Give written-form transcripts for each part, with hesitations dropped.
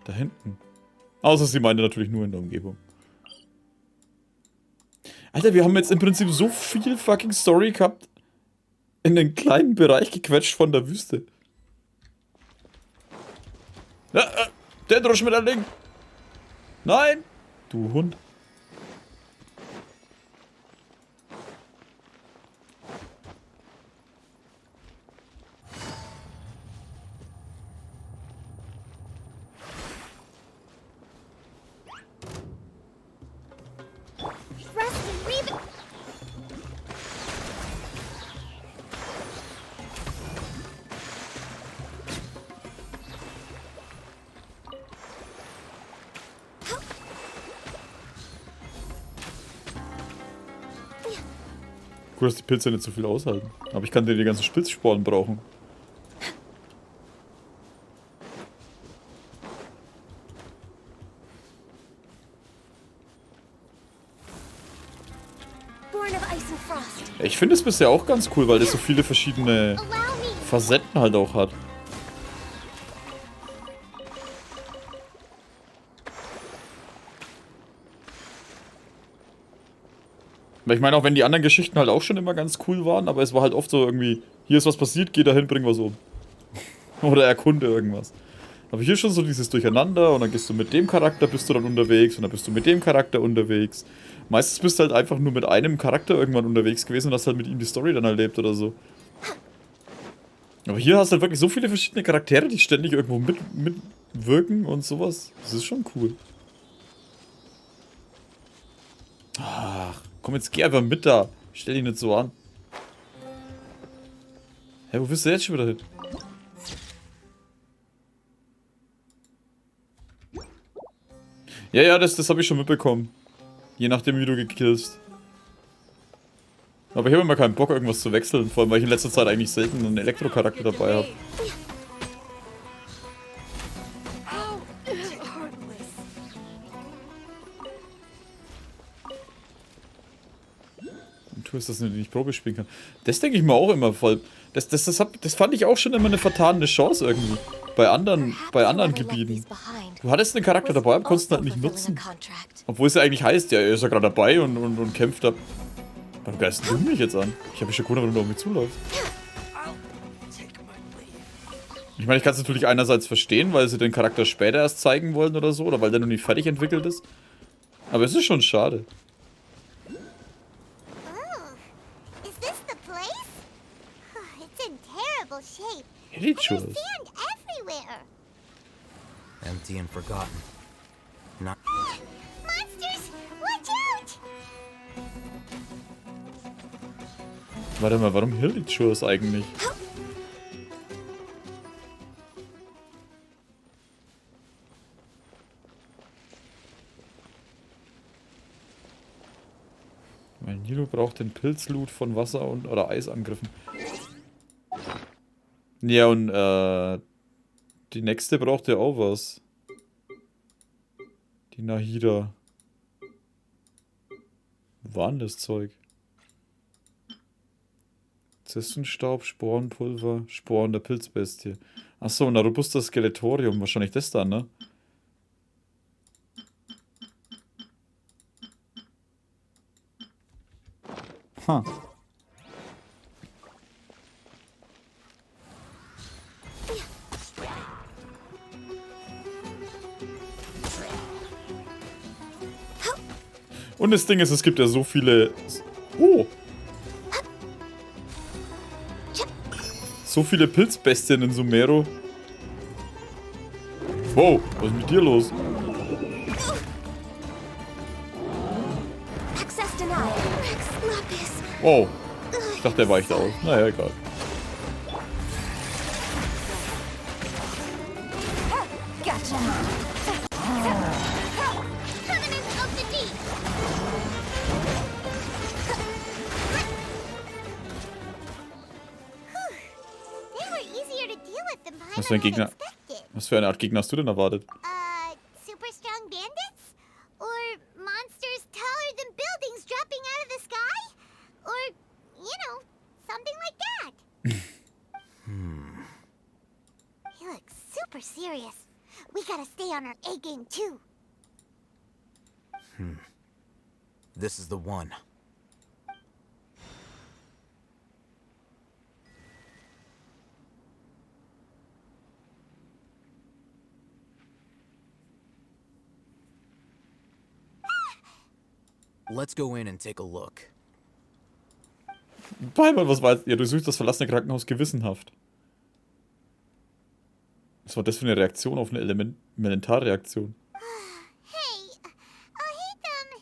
Da hinten. Außer sie meinte natürlich nur in der Umgebung. Alter, wir haben jetzt im Prinzip so viel fucking Story gehabt. In den kleinen Bereich gequetscht von der Wüste. Der Droschmetterling! Nein! Du Hund. Gut, dass die Pilze nicht so viel aushalten. Aber ich kann dir die ganzen Spitzsporen brauchen. Ich finde es bisher auch ganz cool, weil das so viele verschiedene Facetten halt auch hat. Weil ich meine, auch wenn die anderen Geschichten halt auch schon immer ganz cool waren, aber es war halt oft so irgendwie, hier ist was passiert, geh dahin, bring was um. Oder erkunde irgendwas. Aber hier schon so dieses Durcheinander und dann gehst du mit dem Charakter, bist du dann unterwegs und dann bist du mit dem Charakter unterwegs. Meistens bist du halt einfach nur mit einem Charakter irgendwann unterwegs gewesen und hast halt mit ihm die Story dann erlebt oder so. Aber hier hast du halt wirklich so viele verschiedene Charaktere, die ständig irgendwo mitwirken und sowas. Das ist schon cool. Ach, komm jetzt, geh einfach mit da. Stell dich nicht so an. Hä, wo bist du jetzt schon wieder hin? Ja, das habe ich schon mitbekommen. Je nachdem, wie du gekillst. Aber ich habe immer keinen Bock, irgendwas zu wechseln. Vor allem, weil ich in letzter Zeit eigentlich selten einen Elektrocharakter dabei habe. Und du hast das nicht Probe spielen kann. Das denke ich mir auch immer voll. Das fand ich auch schon immer eine vertane Chance irgendwie. Bei anderen Gebieten. Du hattest einen Charakter dabei, aber konntest ihn halt nicht nutzen. Obwohl es ja eigentlich heißt, ja, er ist ja gerade dabei und kämpft ab. Warum geistest du mich jetzt an? Ich habe mich schon gewundert, warum du auf mich zuläufst. Ich meine, ich kann es natürlich einerseits verstehen, weil sie den Charakter später erst zeigen wollen oder so, oder weil der noch nicht fertig entwickelt ist. Aber es ist schon schade. Hillichus. Empty and forgotten. Not Monsters! Watch out! Warte mal, warum Hillichus eigentlich? Weil Nilo braucht den Pilzloot von Wasser- oder Eisangriffen. Ja, und die nächste braucht ja auch was. Die Nahida. Wo war denn das Zeug? Zistenstaub, Sporenpulver, Sporen der Pilzbestie. Achso, und ein robuster Skeletorium. Wahrscheinlich das dann, ne? Ha. Und das Ding ist, es gibt ja so viele... Oh! So viele Pilzbestien in Sumero. Wow, was ist mit dir los? Wow. Ich dachte, der weicht aus. Naja, egal. Was für ein Gegner? Was für eine Art Gegner hast du denn erwartet? Super strong bandits? Or monsters taller than buildings dropping out of the sky? Or, you know, something like that. He looks super serious. we gotta stay on our A game too. This is the one. Let's go in and take a look. Paimon, was war jetzt? Ja, du suchst das verlassene Krankenhaus gewissenhaft. Was war das für eine Reaktion auf eine Elementarreaktion? Hey, oh hey,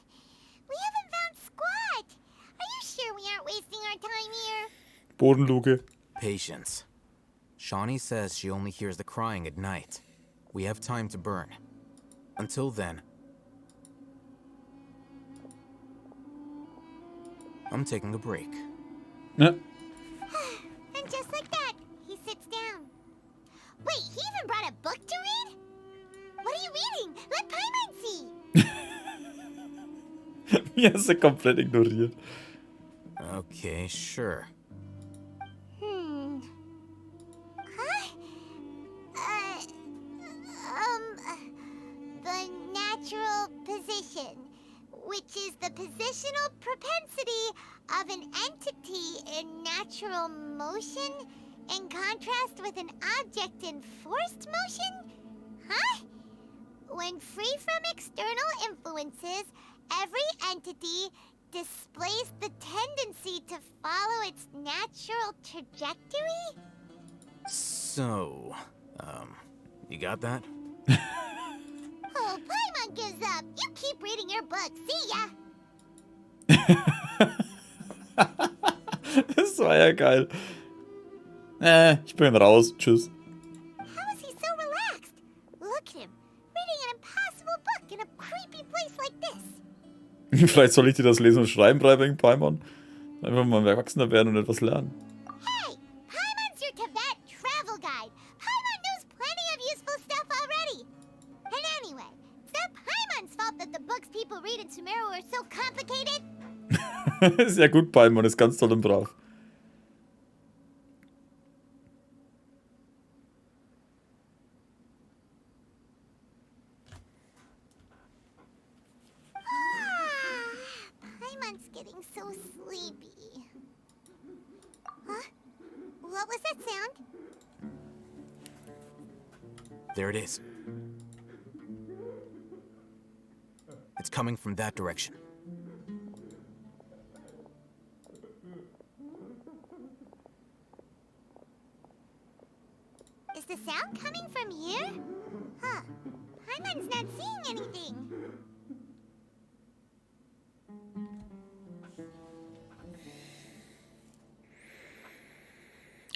we haven't found squat. Are you sure we aren't wasting our time here? Bodenluke. Patience. Shawnee says she only hears the crying at night. We have time to burn. Until then, I'm taking a break. Ja. And just like that, he sits down. Wait, he even brought a book to read? What are you reading? Let Paimon see. Mir ist er komplett ignoriert. Okay, sure. Huh? The natural position, which is the positional propensity of an entity in natural motion in contrast with an object in forced motion? Huh? When free from external influences, every entity displays the tendency to follow its natural trajectory? So, you got that? Oh, Paimon gives up. You keep reading your book. See ya. Das war ja geil. Ich bin raus. Tschüss. How is he so relaxed? Look at him, reading an impossible book in a creepy place like this. Vielleicht soll ich dir das Lesen und Schreiben beibringen, Paimon. Einfach mal Erwachsener werden und etwas lernen. Hey, Paimon's your Tibet travel guide. Paimon knows plenty of useful stuff already. And anyway, it's not Paimon's fault that the books people read in Sumeru are so complicated. Ist ja gut, Paimon, ist ganz toll und brav. Paimon's getting so sleepy. Huh? What was that sound? There it is. It's coming from that direction. Is the sound coming from here? Huh. Paimon's not seeing anything.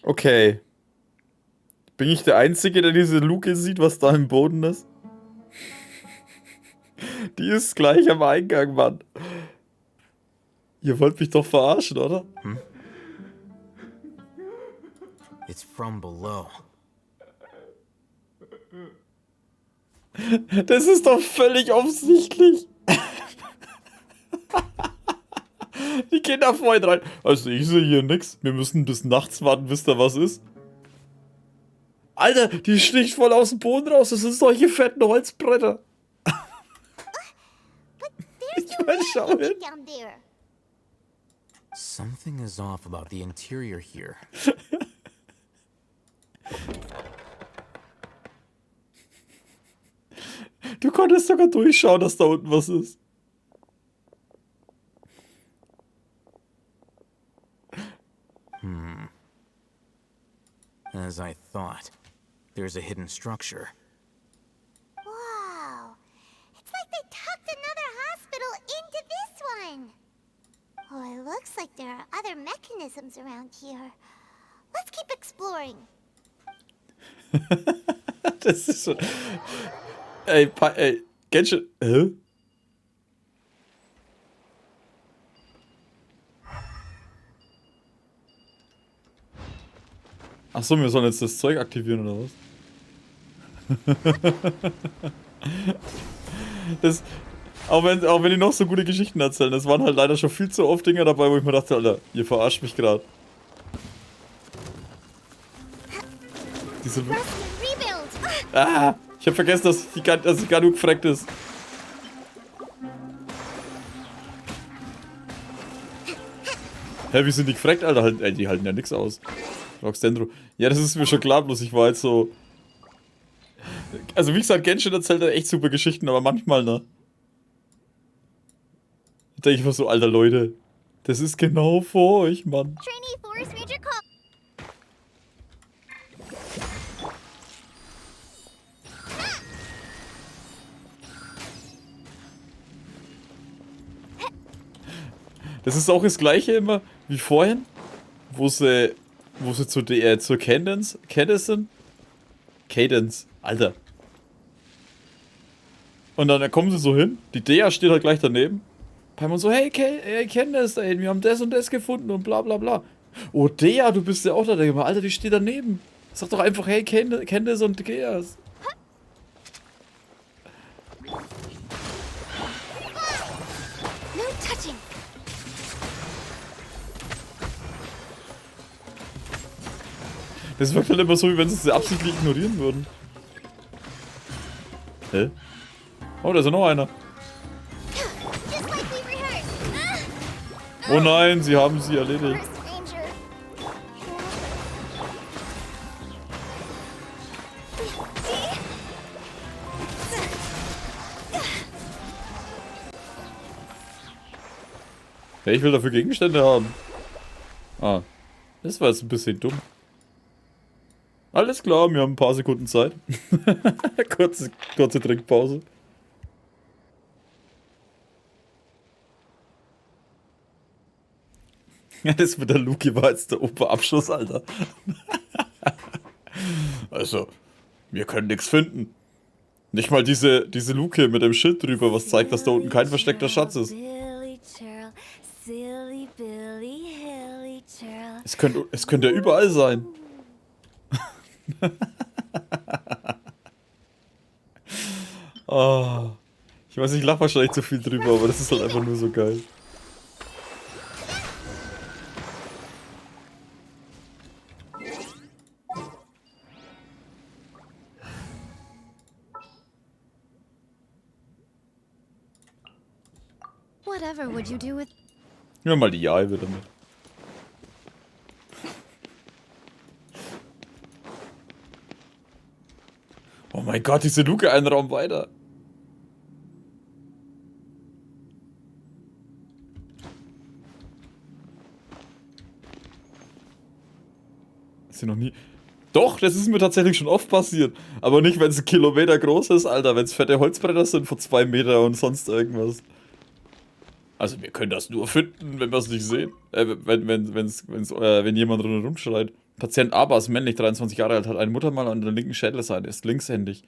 Okay. Bin ich der Einzige, der diese Luke sieht, was da im Boden ist? Die ist gleich am Eingang, Mann. Ihr wollt mich doch verarschen, oder? It's from below. Das ist doch völlig offensichtlich. Die gehen da vorhin rein. Also ich sehe hier nix. Wir müssen bis nachts warten, bis da was ist. Alter, die sticht voll aus dem Boden raus. Das sind solche fetten Holzbretter. There's Ich meine, schau hin. down there. Something is off about the interior here. Du konntest sogar durchschauen, dass da unten was ist. As I thought, there's a hidden structure. Wow. It's like they tucked another hospital into this one. Oh, it looks like there are other mechanisms around here. Let's keep exploring. Das ist so... Ey, Genshin... Hä? Achso, wir sollen jetzt das Zeug aktivieren, oder was? Das... Auch wenn die noch so gute Geschichten erzählen, es waren halt leider schon viel zu oft Dinger dabei, wo ich mir dachte, Alter, ihr verarscht mich gerade. Diese... Rust and rebuild. Ah! Ich hab vergessen, dass sie gar nicht gefreckt ist. Hä, wie sind die gefreckt, Alter? Die halten ja nix aus. Roxdendro. Ja, das ist mir schon klar, bloß ich war jetzt so... Also wie gesagt, Genshin erzählt ja echt super Geschichten, aber manchmal, ne? Da denke ich mir so, Alter, Leute. Das ist genau vor euch, Mann. Trainee Forest Ranger call. Das ist auch das gleiche immer wie vorhin, wo sie zur Cadence sind. Cadence, Alter. Und dann kommen sie so hin, die Dea steht halt gleich daneben. Paimon so, hey, Cadence, ey, wir haben das und das gefunden und bla bla bla. Oh, Dea, du bist ja auch da, Alter, die steht daneben. Sag doch einfach, hey, Candace und Geas. No touching. Das wirkt halt immer so, wie wenn sie es absichtlich ignorieren würden. Hä? Oh, da ist ja noch einer. Just like we rehearsed. Oh nein, sie haben sie erledigt. Forest Ranger. Hey, ich will dafür Gegenstände haben. Ah, das war jetzt ein bisschen dumm. Alles klar, wir haben ein paar Sekunden Zeit. kurze Trinkpause. Ja, das mit der Luki war jetzt der Oberabschluss, Alter. Also, wir können nichts finden. Nicht mal diese Luke mit dem Schild drüber, was zeigt, dass da unten kein versteckter Schatz ist. Es könnte ja überall sein. Oh, ich weiß, ich lache wahrscheinlich zu viel drüber, aber das ist halt einfach nur so geil. Whatever would you do with... Ja, mal die Jahre wieder mit. Oh mein Gott, diese Luke einen Raum weiter. Ist hier noch nie... Doch, das ist mir tatsächlich schon oft passiert. Aber nicht, wenn es 1 Kilometer groß ist, Alter. Wenn es fette Holzbretter sind von 2 Meter und sonst irgendwas. Also wir können das nur finden, wenn wir es nicht sehen. Wenn jemand rundherum schreit. Patient Abbas, männlich, 23 Jahre alt, hat eine Muttermal an der linken Schädelseite, ist linkshändig.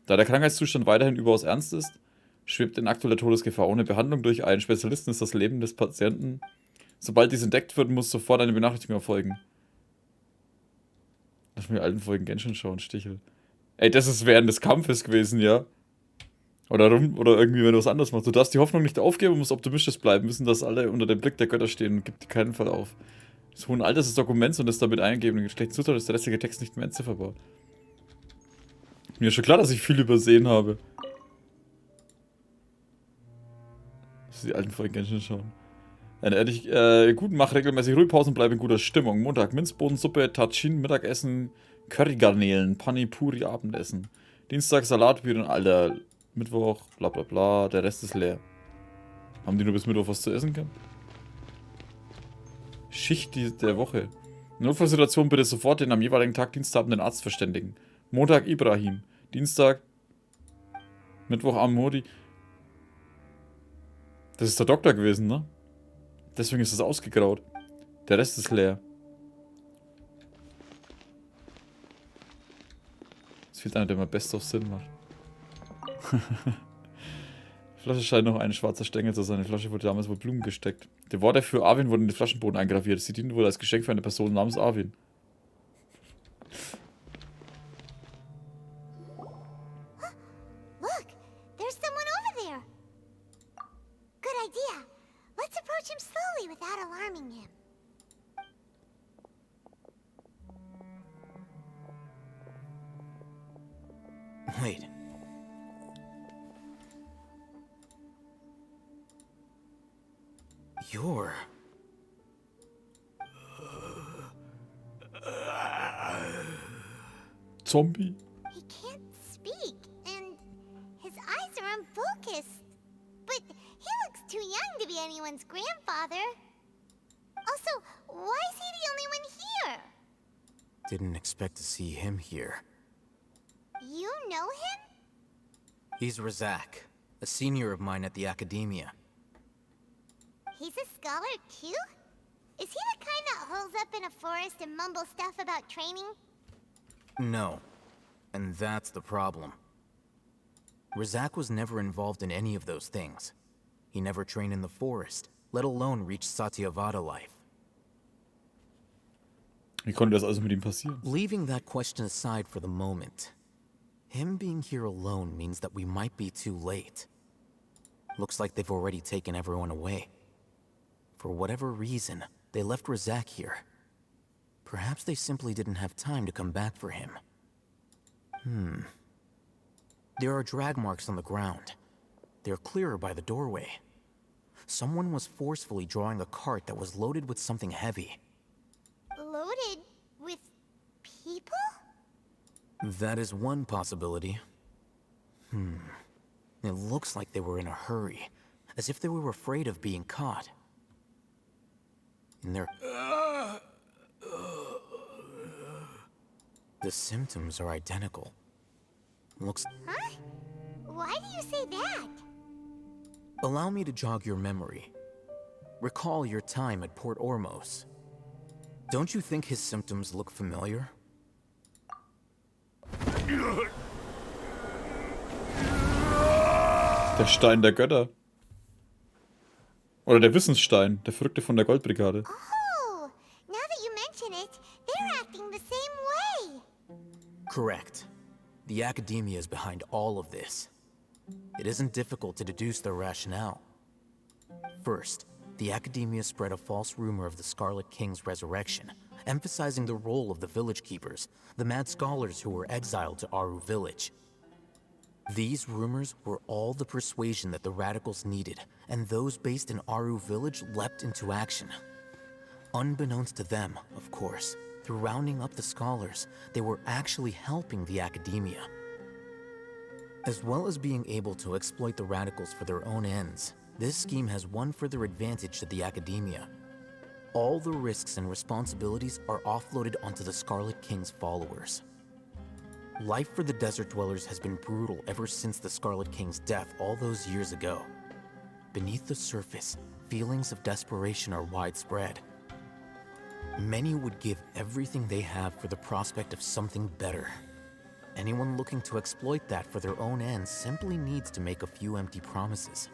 Da der Krankheitszustand weiterhin überaus ernst ist, schwebt in aktueller Todesgefahr. Ohne Behandlung durch einen Spezialisten ist das Leben des Patienten. Sobald dies entdeckt wird, muss sofort eine Benachrichtigung erfolgen. Lass mir die alten Folgen Genshin schauen, Stichel. Ey, das ist während des Kampfes gewesen, ja? Oder irgendwie, wenn du was anderes machst. Du darfst die Hoffnung nicht aufgeben und musst optimistisch bleiben. Wissen, dass alle unter dem Blick der Götter stehen und gibt keinen Fall auf. Das hohen Alters des Dokuments und des damit eingegebenen geschlechten Zutat ist der restliche Text nicht mehr entzifferbar. Mir ist schon klar, dass ich viel übersehen habe. Dass die alten Folgen Genshin schauen. Gut, mach regelmäßig Ruhepausen, bleib in guter Stimmung. Montag Minzbodensuppe, Tachin, Mittagessen, Currygarnelen, Panipuri, Abendessen. Dienstag Salatpüree, Alter. Mittwoch, bla bla bla, der Rest ist leer. Haben die nur bis Mittwoch was zu essen können? Schicht der Woche. In Notfallsituation bitte sofort den am jeweiligen Tag diensthabenden Arzt verständigen. Montag Ibrahim. Dienstag. Mittwoch Amori. Das ist der Doktor gewesen, ne? Deswegen ist es ausgegraut. Der Rest ist leer. Es fehlt einer, der mal best of Sinn macht. Die Flasche scheint noch ein schwarzer Stängel zu sein. Die Flasche wurde damals wohl Blumen gesteckt. Die Worte für Arvin wurden in den Flaschenboden eingraviert. Sie dienten wohl als Geschenk für eine Person namens Arvin. Look, there's someone over there. Good idea. Let's approach him slowly without alarming him. Wait. You're... Zombie. He can't speak, and his eyes are unfocused. But he looks too young to be anyone's grandfather. Also, why is he the only one here? Didn't expect to see him here. You know him? He's Razak, a senior of mine at the academia. He's a scholar too? Is he the kind that holes up in a forest and mumbles stuff about training? No. And that's the problem. Razak was never involved in any of those things. He never trained in the forest, let alone reach Satyavada life. Wie konnte das also mit ihm passieren? Leaving that question aside for the moment, him being here alone means that we might be too late. Looks like they've already taken everyone away. For whatever reason, they left Razak here. Perhaps they simply didn't have time to come back for him. There are drag marks on the ground. They're clearer by the doorway. Someone was forcefully drawing a cart that was loaded with something heavy. Loaded with people? That is one possibility. It looks like they were in a hurry, as if they were afraid of being caught. And the symptoms are identical. Looks... Huh? Why do you say that? Allow me to jog your memory. Recall your time at Port Ormos. Don't you think his symptoms look familiar? Der Stein der Götter. Oder der Wissensstein, der Verrückte von der Goldbrigade. Oh, now that you mention it, they're acting the same way. Correct. The academia is behind all of this. It isn't difficult to deduce their rationale. First, the academia spread a false rumor of the Scarlet King's resurrection, emphasizing the role of the village keepers, the mad scholars who were exiled to Aru village. These rumors were all the persuasion that the radicals needed, and those based in Aru village leapt into action. Unbeknownst to them, of course, through rounding up the scholars, they were actually helping the academia. As well as being able to exploit the radicals for their own ends, this scheme has one further advantage to the academia. All the risks and responsibilities are offloaded onto the Scarlet King's followers. Life for the desert dwellers has been brutal ever since the Scarlet King's death all those years ago. Beneath the surface, feelings of desperation are widespread. Many would give everything they have for the prospect of something better. Anyone looking to exploit that for their own ends simply needs to make a few empty promises.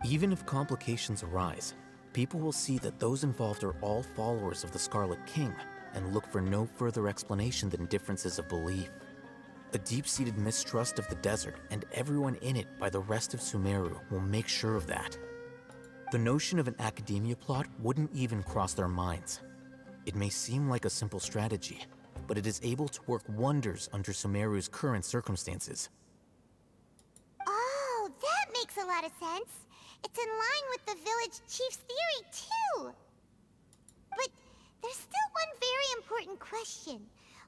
Even if complications arise, people will see that those involved are all followers of the Scarlet King and look for no further explanation than differences of belief. A deep-seated mistrust of the desert and everyone in it by the rest of Sumeru will make sure of that. The notion of an academia plot wouldn't even cross their minds. It may seem like a simple strategy, but it is able to work wonders under Sumeru's current circumstances. Oh, that makes a lot of sense. It's in line with the village chief's theory, too. But there's still one very important question.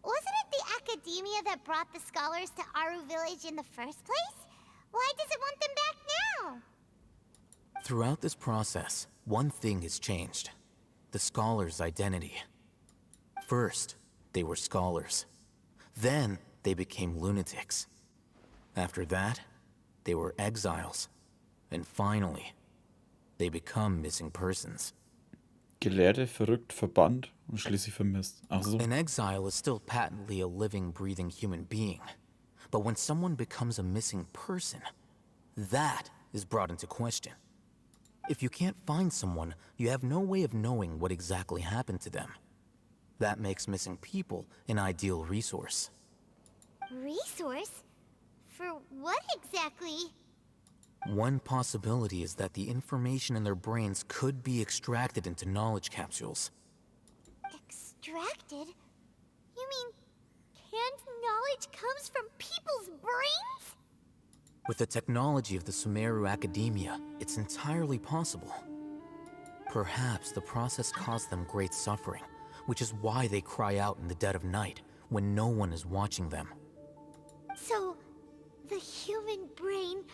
Wasn't it the academia that brought the scholars to Aru village in the first place? Why does it want them back now? Throughout this process, one thing has changed. The scholars' identity. First, they were scholars. Then, they became lunatics. After that, they were exiles. And finally, they become missing persons. Gelehrte, verrückt, verbannt und schließlich vermisst. Ach so. An exile is still patently a living, breathing human being. But when someone becomes a missing person, that is brought into question. If you can't find someone, you have no way of knowing what exactly happened to them. That makes missing people an ideal resource. Resource? For what exactly? One possibility is that the information in their brains could be extracted into knowledge capsules. Extracted? You mean canned knowledge comes from people's brains? With the technology of the Sumeru Academia, it's entirely possible. Perhaps the process caused them great suffering, which is why they cry out in the dead of night when no one is watching them. So, the human brain...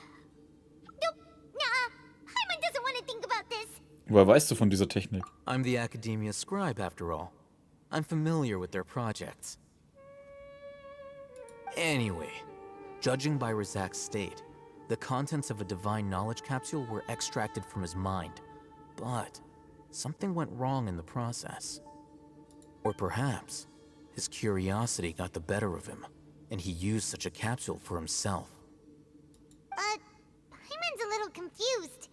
Nope, nah, Hyman doesn't want to think about this. Woher weißt du von dieser Technik? I'm the Academia scribe, after all. I'm familiar with their projects. Anyway, judging by Razak's state, the contents of a divine knowledge capsule were extracted from his mind. But something went wrong in the process. Or perhaps his curiosity got the better of him, and he used such a capsule for himself. Hyman's a little confused.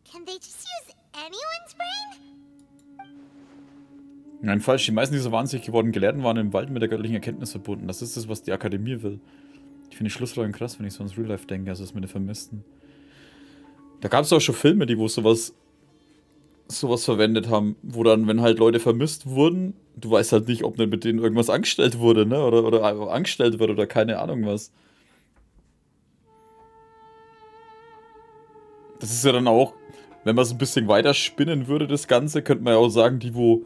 Can they just use anyone's brain? Nein, falsch. Die meisten dieser wahnsinnig gewordenen Gelehrten waren im Wald mit der göttlichen Erkenntnis verbunden. Das ist das, was die Akademie will. Ich finde die Schlussfolgerung krass, wenn ich so ans Real Life denke, also das mit den Vermissten. Da gab es auch schon Filme, die wo sowas verwendet haben, wo dann, wenn halt Leute vermisst wurden, du weißt halt nicht, ob nicht mit denen irgendwas angestellt wurde, ne? Oder angestellt wird oder keine Ahnung was. Das ist ja dann auch, wenn man es ein bisschen weiter spinnen würde, das Ganze, könnte man ja auch sagen, die wo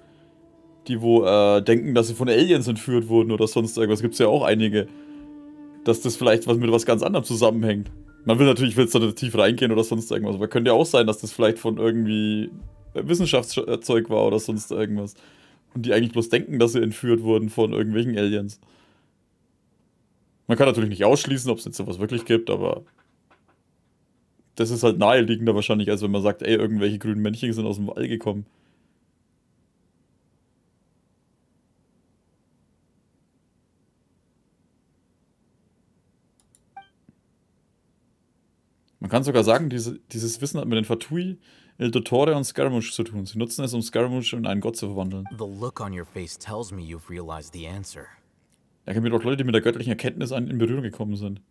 denken, dass sie von Aliens entführt wurden oder sonst irgendwas, gibt es ja auch einige, dass das vielleicht mit was ganz anderem zusammenhängt. Man will natürlich jetzt da nicht tief reingehen oder sonst irgendwas, aber könnte ja auch sein, dass das vielleicht von irgendwie Wissenschaftszeug war oder sonst irgendwas. Und die eigentlich bloß denken, dass sie entführt wurden von irgendwelchen Aliens. Man kann natürlich nicht ausschließen, ob es jetzt sowas wirklich gibt, aber das ist halt naheliegender wahrscheinlich, als wenn man sagt, ey, irgendwelche grünen Männchen sind aus dem All gekommen. Man kann sogar sagen, dieses Wissen hat mit den Fatui, El Dottore und Scaramouche zu tun. Sie nutzen es, um Scaramouche in einen Gott zu verwandeln. The look on your face tells me you've realized the answer. Er kennt doch Leute, die mit der göttlichen Erkenntnis in Berührung gekommen sind.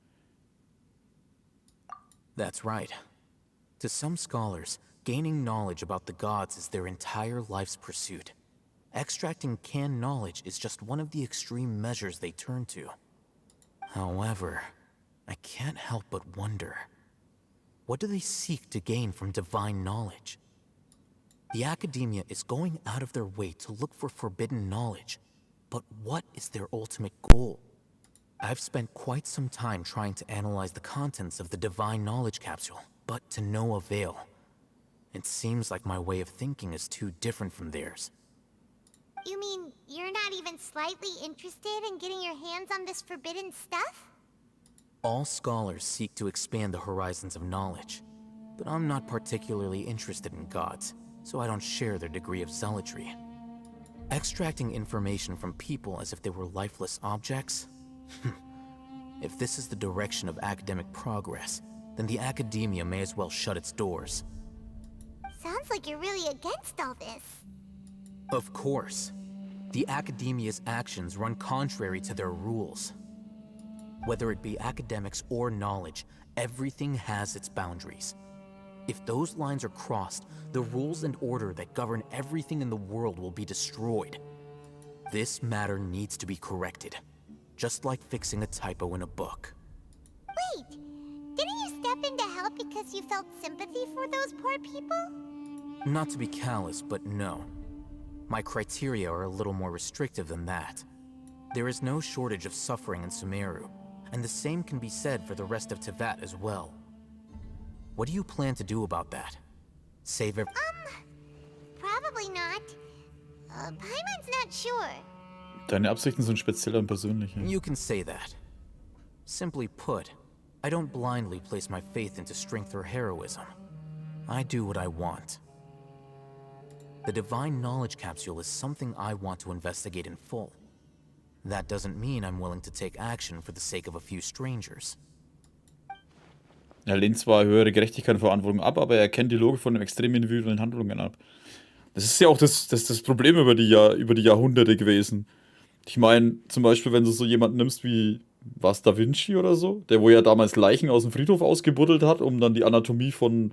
That's right. To some scholars, gaining knowledge about the gods is their entire life's pursuit. Extracting canned knowledge is just one of the extreme measures they turn to. However, I can't help but wonder, what do they seek to gain from divine knowledge? The Academia is going out of their way to look for forbidden knowledge, but what is their ultimate goal? I've spent quite some time trying to analyze the contents of the divine knowledge capsule, but to no avail. It seems like my way of thinking is too different from theirs. You mean you're not even slightly interested in getting your hands on this forbidden stuff? All scholars seek to expand the horizons of knowledge, but I'm not particularly interested in gods, so I don't share their degree of zealotry. Extracting information from people as if they were lifeless objects? If this is the direction of academic progress, then the Academia may as well shut its doors. Sounds like you're really against all this. Of course. The Academia's actions run contrary to their rules. Whether it be academics or knowledge, everything has its boundaries. If those lines are crossed, the rules and order that govern everything in the world will be destroyed. This matter needs to be corrected, just like fixing a typo in a book. Wait, didn't you step in to help because you felt sympathy for those poor people? Not to be callous, but no. My criteria are a little more restrictive than that. There is no shortage of suffering in Sumeru, and the same can be said for the rest of Teyvat as well. What do you plan to do about that? Save every— Probably not. Paimon's not sure. Deine Absichten sind speziell und persönliche. You can say that. Simply put, I don't blindly place my faith into strength or heroism. I do what I want. The divine knowledge capsule is something I want to investigate in full. That doesn't mean I'm willing to take action for the sake of a few strangers. Er lehnt zwar höhere Gerechtigkeit und Verantwortung ab, aber er erkennt die Logik von den extrem individuellen Handlungen ab. Das ist ja auch das Problem über die Jahrhunderte gewesen. Ich meine, zum Beispiel, wenn du so jemanden nimmst wie, was, Da Vinci oder so, der wo ja damals Leichen aus dem Friedhof ausgebuddelt hat, um dann die Anatomie von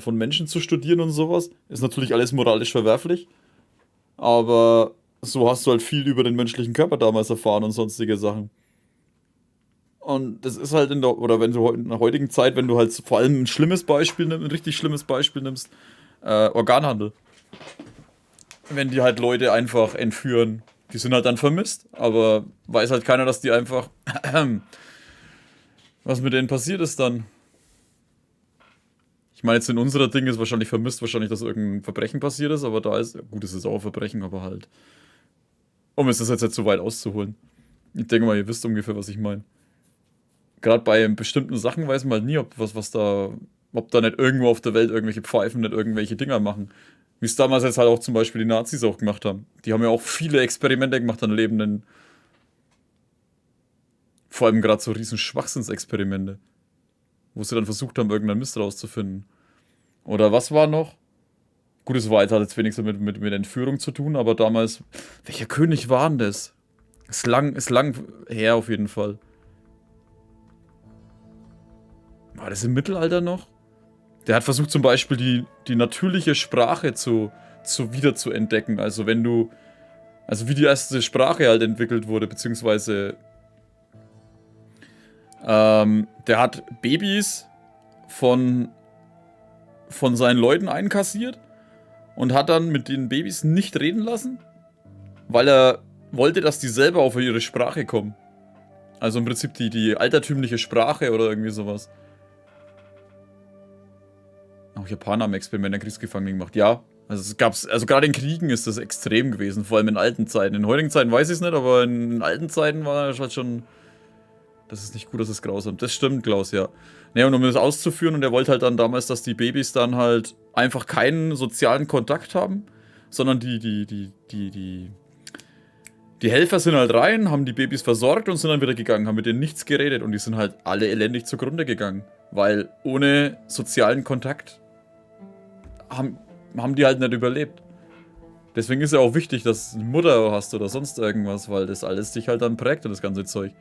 Menschen zu studieren und sowas, ist natürlich alles moralisch verwerflich. Aber so hast du halt viel über den menschlichen Körper damals erfahren und sonstige Sachen. Und das ist halt oder wenn du in der heutigen Zeit, wenn du halt vor allem ein richtig schlimmes Beispiel nimmst, Organhandel. Wenn die halt Leute einfach entführen. Die sind halt dann vermisst, aber weiß halt keiner, dass die einfach... was mit denen passiert ist dann. Ich meine, jetzt in unserer Ding ist wahrscheinlich vermisst, wahrscheinlich, dass irgendein Verbrechen passiert ist, aber da ist... Gut, es ist auch ein Verbrechen, aber halt... Um es ist jetzt zu weit auszuholen. Ich denke mal, ihr wisst ungefähr, was ich meine. Gerade bei bestimmten Sachen weiß man halt nie, ob da nicht irgendwo auf der Welt irgendwelche Pfeifen nicht irgendwelche Dinger machen. Wie es damals jetzt halt auch zum Beispiel die Nazis auch gemacht haben. Die haben ja auch viele Experimente gemacht an Lebenden. Vor allem gerade so riesen Schwachsinnsexperimente. Wo sie dann versucht haben, irgendeinen Mist rauszufinden. Oder was war noch? Gut, es war jetzt wenigstens mit Entführung zu tun, aber damals... Welcher König war denn das? Ist lang her auf jeden Fall. War das im Mittelalter noch? Der hat versucht zum Beispiel die natürliche Sprache wieder zu entdecken. Also wie die erste Sprache halt entwickelt wurde, beziehungsweise der hat Babys von seinen Leuten einkassiert und hat dann mit den Babys nicht reden lassen, weil er wollte, dass die selber auf ihre Sprache kommen. Also im Prinzip die altertümliche Sprache oder irgendwie sowas. Auch Japaner haben Experimente an Kriegsgefangenen gemacht. Ja, also gerade in Kriegen ist das extrem gewesen, vor allem in alten Zeiten. In heutigen Zeiten weiß ich es nicht, aber in alten Zeiten war es halt schon... Das ist nicht gut, das ist grausam. Das stimmt, Klaus, ja. Naja, und um das auszuführen, und er wollte halt dann damals, dass die Babys dann halt einfach keinen sozialen Kontakt haben, sondern die Helfer sind halt rein, haben die Babys versorgt und sind dann wieder gegangen, haben mit denen nichts geredet und die sind halt alle elendig zugrunde gegangen. Weil ohne sozialen Kontakt haben die halt nicht überlebt. Deswegen ist ja auch wichtig, dass du eine Mutter hast oder sonst irgendwas, weil das alles dich halt dann prägt und das ganze Zeug.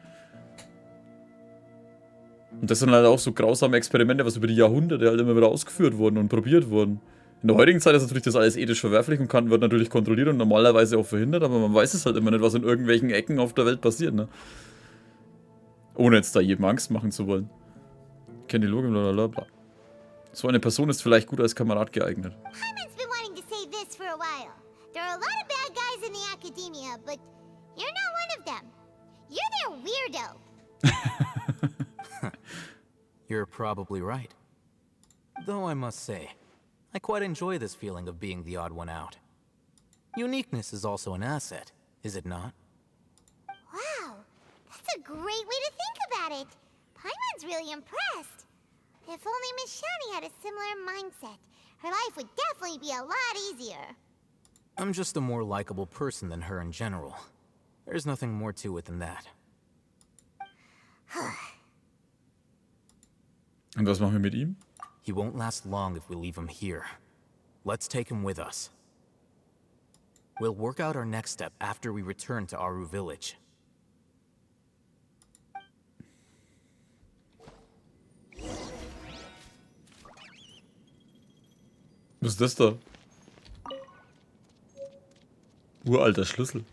Und das sind halt auch so grausame Experimente, was über die Jahrhunderte halt immer wieder ausgeführt wurden und probiert wurden. In der heutigen Zeit ist natürlich das alles ethisch verwerflich und wird natürlich kontrolliert und normalerweise auch verhindert, aber man weiß es halt immer nicht, was in irgendwelchen Ecken auf der Welt passiert, ne? Ohne jetzt da jedem Angst machen zu wollen. Kennt die Logik, blablabla. So eine Person ist vielleicht gut als Kamerad geeignet. Hyman's been wanting to say this for a while. There are a lot of bad guys in the academia, but you're not one of them. You're their weirdo. You're probably right. Though I must say, I quite enjoy this feeling of being the odd one out. Uniqueness is also an asset, is it not? Wow, that's a great way to think about it. Paimon's really impressed. If only Miss Shani had a similar mindset, her life would definitely be a lot easier. I'm just a more likable person than her in general. There's nothing more to it than that. Und was machen wir mit ihm? He won't last long if we leave him here. Let's take him with us. We'll work out our next step after we return to Aru Village. Was ist das da? Uralter Schlüssel.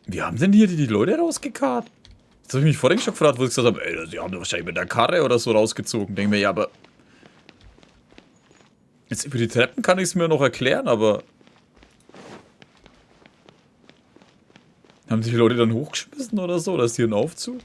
Wie haben denn hier die Leute rausgekarrt? Jetzt habe ich mich vorhin schon gefragt, wo ich gesagt habe, ey, die haben doch wahrscheinlich mit der Karre oder so rausgezogen. Denke mir, ja, aber... Jetzt über die Treppen kann ich es mir noch erklären, aber... Haben sich die Leute dann hochgeschmissen oder so? Oder ist hier ein Aufzug?